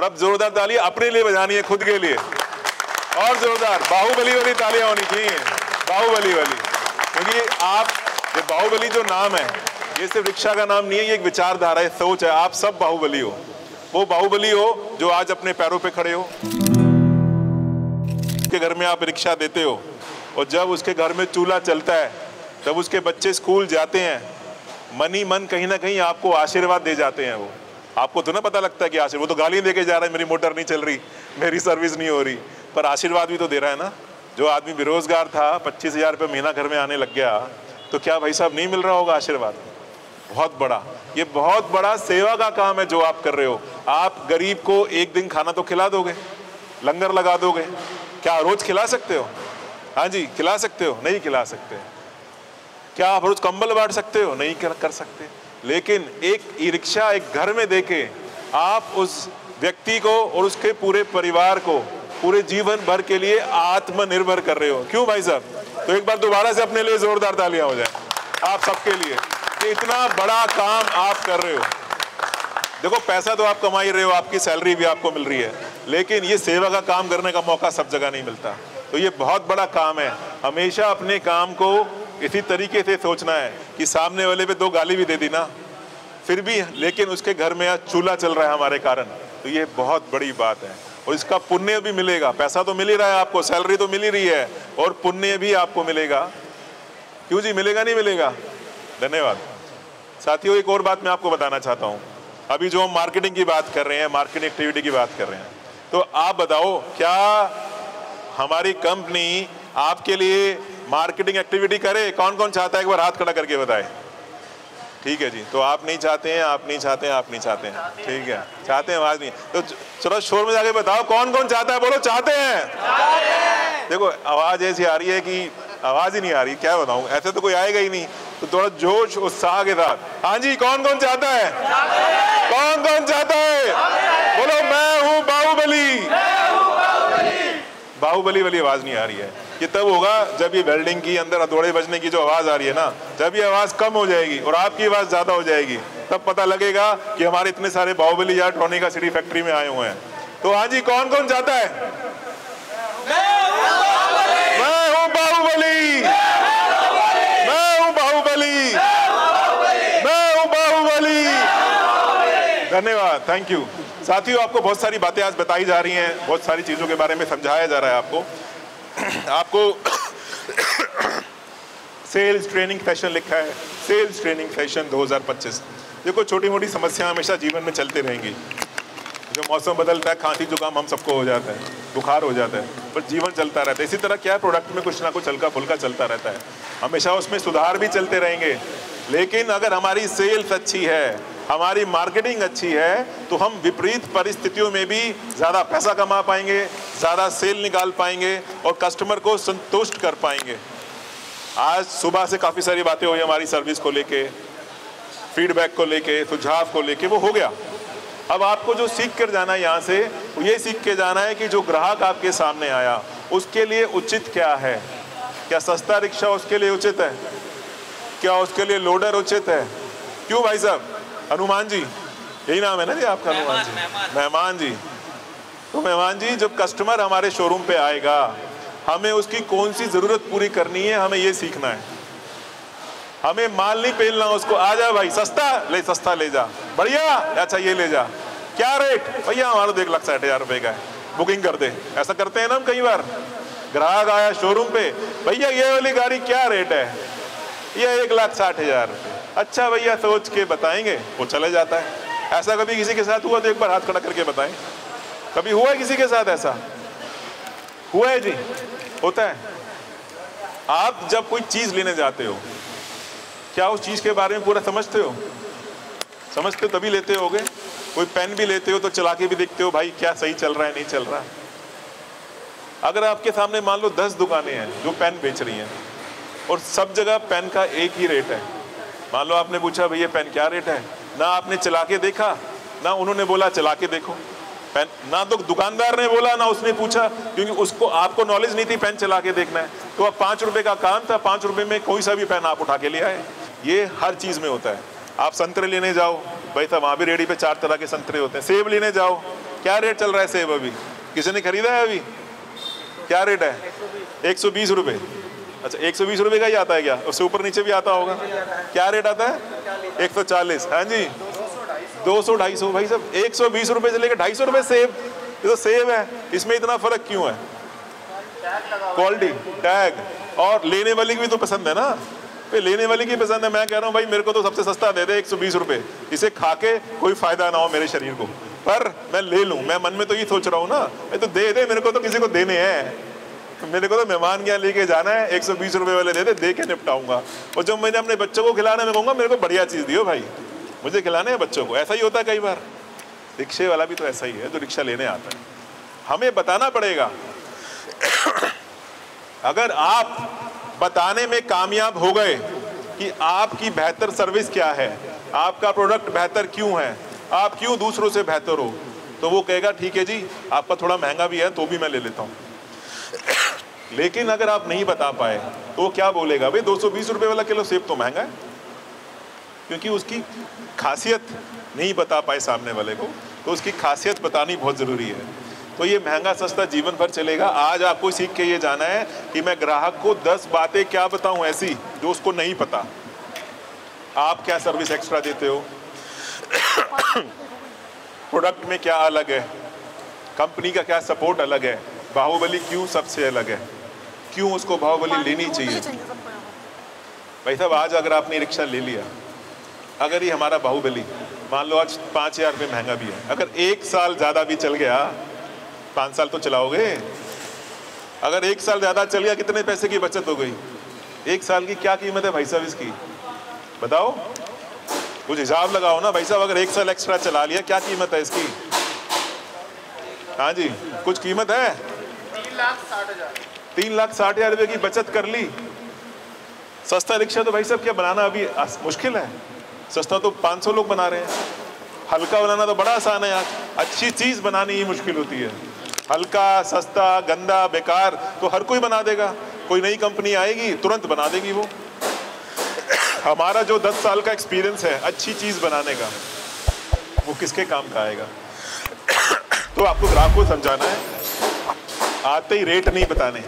और अब जोरदार तालियां अपने लिए बजानी है, खुद के लिए, और जोरदार बाहुबली वाली तालियां होनी चाहिए, बाहुबली वाली। क्योंकि आप, ये बाहुबली जो नाम है, ये सिर्फ रिक्शा का नाम नहीं है, ये एक विचारधारा है, सोच है। आप सब बाहुबली हो, वो बाहुबली हो जो आज अपने पैरों पे खड़े हो। के घर में आप रिक्शा देते हो, और जब उसके घर में चूल्हा चलता है, जब उसके बच्चे स्कूल जाते हैं, मन ही मन कहीं ना कहीं आपको आशीर्वाद दे जाते हैं। वो आपको तो ना पता लगता है कि आशीर्वाद, वो तो गाली दे के जा रहा है, मेरी मोटर नहीं चल रही, मेरी सर्विस नहीं हो रही, पर आशीर्वाद भी तो दे रहा है ना। जो आदमी बेरोजगार था, 25,000 रुपये महीना घर में आने लग गया, तो क्या भाई साहब नहीं मिल रहा होगा आशीर्वाद? बहुत बड़ा, ये बहुत बड़ा सेवा का काम है जो आप कर रहे हो। आप गरीब को एक दिन खाना तो खिला दोगे, लंगर लगा दोगे, क्या रोज खिला सकते हो? हाँ जी, खिला सकते हो? नहीं खिला सकते। क्या आप रोज कंबल बांट सकते हो? नहीं कर सकते। लेकिन एक ई रिक्शा एक घर में देके आप उस व्यक्ति को और उसके पूरे परिवार को पूरे जीवन भर के लिए आत्मनिर्भर कर रहे हो। क्यों भाई साहब? तो एक बार दोबारा से अपने लिए जोरदार तालियां हो जाए आप सबके लिए कि इतना बड़ा काम आप कर रहे हो। देखो, पैसा तो आप कमा ही रहे हो, आपकी सैलरी भी आपको मिल रही है, लेकिन ये सेवा का काम करने का मौका सब जगह नहीं मिलता। तो ये बहुत बड़ा काम है। हमेशा अपने काम को इसी तरीके से सोचना है कि सामने वाले पे 2 गाली भी दे दी ना, फिर भी, लेकिन उसके घर में आज चूल्हा चल रहा है हमारे कारण, तो ये बहुत बड़ी बात है। और इसका पुण्य भी मिलेगा। पैसा तो मिल ही रहा है आपको, सैलरी तो मिल ही रही है, और पुण्य भी आपको मिलेगा। क्यों जी, मिलेगा नहीं मिलेगा? धन्यवाद साथियों। एक और बात मैं आपको बताना चाहता हूँ। अभी जो हम मार्केटिंग की बात कर रहे हैं, मार्केटिंग एक्टिविटी की बात कर रहे हैं, तो आप बताओ, क्या हमारी कंपनी आपके लिए मार्केटिंग एक्टिविटी करे? कौन कौन चाहता है? एक बार हाथ खड़ा करके बताए। ठीक है जी, तो आप नहीं चाहते हैं, आप नहीं चाहते हैं, आप नहीं चाहते हैं, ठीक है, चाहते हैं, आवाज नहीं। तो चलो शोर में जाके बताओ कौन कौन चाहता है, बोलो चाहते हैं। देखो आवाज ऐसी आ रही है कि आवाज ही नहीं आ रही, क्या बताऊं, ऐसे तो कोई आएगा ही नहीं। तो थोड़ा जोश उत्साह के साथ, हाँ जी, कौन कौन चाहता है? कौन कौन चाहता है? बोलो मैं हूँ बाहुबली। बाहुबली वाली आवाज नहीं आ रही है। ये तब होगा जब ये वेल्डिंग की अंदर हथौड़े बजने की जो आवाज आ रही है ना, जब ये आवाज कम हो जाएगी और आपकी आवाज ज्यादा हो जाएगी, तब पता लगेगा कि हमारे इतने सारे बाहुबली यार ट्रॉनिका सिटी फैक्ट्री में आए हुए हैं। तो हाँ जी, कौन कौन चाहता है? मैं हूँ बाहुबली, मैं हूँ बाहुबली, मैं हूँ बाहुबली। धन्यवाद, थैंक यू साथियों। आपको बहुत सारी बातें आज बताई जा रही हैं, बहुत सारी चीजों के बारे में समझाया जा रहा है आपको सेल्स ट्रेनिंग सेशन लिखा है, सेल्स ट्रेनिंग सेशन 2025। देखो, छोटी मोटी समस्या हमेशा जीवन में चलती रहेंगी। जो मौसम बदलता है, खांसी जुकाम हम सबको हो जाता है, बुखार हो जाता है, पर जीवन चलता रहता है। इसी तरह क्या है, प्रोडक्ट में कुछ ना कुछ हल्का फुल्का चलता रहता है, हमेशा उसमें सुधार भी चलते रहेंगे। लेकिन अगर हमारी सेल्स अच्छी है, हमारी मार्केटिंग अच्छी है, तो हम विपरीत परिस्थितियों में भी ज़्यादा पैसा कमा पाएंगे, ज़्यादा सेल निकाल पाएंगे और कस्टमर को संतुष्ट कर पाएंगे। आज सुबह से काफ़ी सारी बातें हुई हमारी सर्विस को लेके, फीडबैक को लेके, सुझाव को लेके, वो हो गया। अब आपको जो सीख कर जाना है यहाँ से, वो ये सीख के जाना है कि जो ग्राहक आपके सामने आया, उसके लिए उचित क्या है। क्या सस्ता रिक्शा उसके लिए उचित है? क्या उसके लिए लोडर उचित है? क्यों भाई साहब? हनुमान जी, यही नाम है ना जी आपका? हनुमान जी, मेहमान जी। तो मेहमान जी, जब कस्टमर हमारे शोरूम पे आएगा, हमें उसकी कौन सी जरूरत पूरी करनी है, हमें ये सीखना है। हमें माल नहीं पेलना उसको, आ जा भाई, सस्ता ले जा, बढ़िया, अच्छा ये ले जा, क्या रेट भैया? हमारा तो 1,60,000 रुपए का है, बुकिंग कर दे। ऐसा करते हैं ना हम कई बार। ग्राहक आया शोरूम पे, भैया ये वाली गाड़ी क्या रेट है? ये 1,60,000 रुपये। अच्छा भैया, सोच के बताएंगे, वो चले जाता है। ऐसा कभी किसी के साथ हुआ तो एक बार हाथ खड़ा करके बताएं। कभी हुआ है किसी के साथ ऐसा? हुआ है जी? होता है। आप जब कोई चीज लेने जाते हो, क्या उस चीज के बारे में पूरा समझते हो? समझते हो तभी लेते होगे। कोई पेन भी लेते हो तो चला के भी देखते हो, भाई क्या सही चल रहा है, नहीं चल रहा। अगर आपके सामने मान लो 10 दुकानें हैं जो पेन बेच रही हैं और सब जगह पेन का एक ही रेट है, मान लो आपने पूछा भैया पेन क्या रेट है, ना आपने चला के देखा, ना उन्होंने बोला चला के देखो पेन, ना तो दुकानदार ने बोला, ना उसने पूछा, क्योंकि उसको आपको नॉलेज नहीं थी पेन चला के देखना है। तो अब 5 रुपए का काम था, 5 रुपए में कोई सा भी पेन आप उठा के ले आए। ये हर चीज में होता है। आप संतरे लेने जाओ, भाई साहब वहाँ भी रेडी पे 4 तरह के संतरे होते हैं। सेब लेने जाओ, क्या रेट चल रहा है सेब अभी? किसी ने खरीदा है अभी? क्या रेट है? 120 रुपये। अच्छा 120 रुपये का ही आता है क्या? उससे ऊपर नीचे भी आता होगा? क्या रेट आता है? 140। हाँ जी 200-250 भाई साहब, 120 रुपये से लेकर 250 रुपये सेब। ये तो सेब है, इसमें इतना फर्क क्यों है? क्वालिटी, टैग, और लेने वाली की भी तो पसंद है ना, लेने वाली की पसंद है। मैं कह रहा हूँ भाई मेरे को तो सबसे सस्ता दे दे 120 रुपये, इसे खा के कोई फायदा ना हो मेरे शरीर को, पर मैं ले लूँ। मैं मन में तो ये सोच रहा हूँ ना, ये तो दे दे, मेरे को तो किसी को देने हैं, मेरे को तो मेहमान क्या लेके जाना है, 120 रुपये वाले दे दे, दे के निपटाऊंगा। और जब मैंने अपने बच्चों को खिलाना, मैं कहूँगा मेरे को बढ़िया चीज़ दियो भाई, मुझे खिलाने हैं बच्चों को। ऐसा ही होता है कई बार। रिक्शे वाला भी तो ऐसा ही है जो रिक्शा लेने आता है। हमें बताना पड़ेगा। अगर आप बताने में कामयाब हो गए कि आपकी बेहतर सर्विस क्या है, आपका प्रोडक्ट बेहतर क्यों है, आप क्यों दूसरों से बेहतर हो, तो वो कहेगा ठीक है जी आपका थोड़ा महंगा भी है तो भी मैं ले लेता हूँ। लेकिन अगर आप नहीं बता पाए तो वो क्या बोलेगा? भाई 220 रुपये वाला किलो सेब तो महंगा है, क्योंकि उसकी खासियत नहीं बता पाए सामने वाले को, तो उसकी खासियत बतानी बहुत ज़रूरी है। तो ये महंगा सस्ता जीवन भर चलेगा। आज आपको सीख के ये जाना है कि मैं ग्राहक को 10 बातें क्या बताऊं ऐसी जो उसको नहीं पता। आप क्या सर्विस एक्स्ट्रा देते हो, प्रोडक्ट में क्या अलग है, कंपनी का क्या सपोर्ट अलग है, बाहुबली क्यों सबसे अलग है, क्यों उसको बाहुबली लेनी चाहिए। भाई साहब आज अगर आपने रिक्शा ले लिया, अगर ये हमारा बाहुबली मान लो आज 5000 रुपये महंगा भी है, अगर 1 साल ज़्यादा भी चल गया, 5 साल तो चलाओगे, अगर 1 साल ज़्यादा चल गया कितने पैसे की बचत हो गई? 1 साल की क्या कीमत है भाई साहब इसकी, बताओ, कुछ हिसाब लगाओ ना भाई साहब। अगर 1 साल एक्स्ट्रा चला लिया क्या कीमत है इसकी? हाँ जी कुछ कीमत है? 3,60,000 रुपये की बचत कर ली। सस्ता रिक्शा तो भाई साहब क्या बनाना अभी मुश्किल है, सस्ता तो 500 लोग बना रहे हैं, हल्का बनाना तो बड़ा आसान है यार। अच्छी चीज़ बनानी ही मुश्किल होती है। हल्का सस्ता गंदा बेकार तो हर कोई बना देगा, कोई नई कंपनी आएगी तुरंत बना देगी वो। हमारा जो 10 साल का एक्सपीरियंस है अच्छी चीज़ बनाने का, वो किसके काम का आएगा? तो आपको ग्राहक को समझाना है, आते ही रेट नहीं बताने।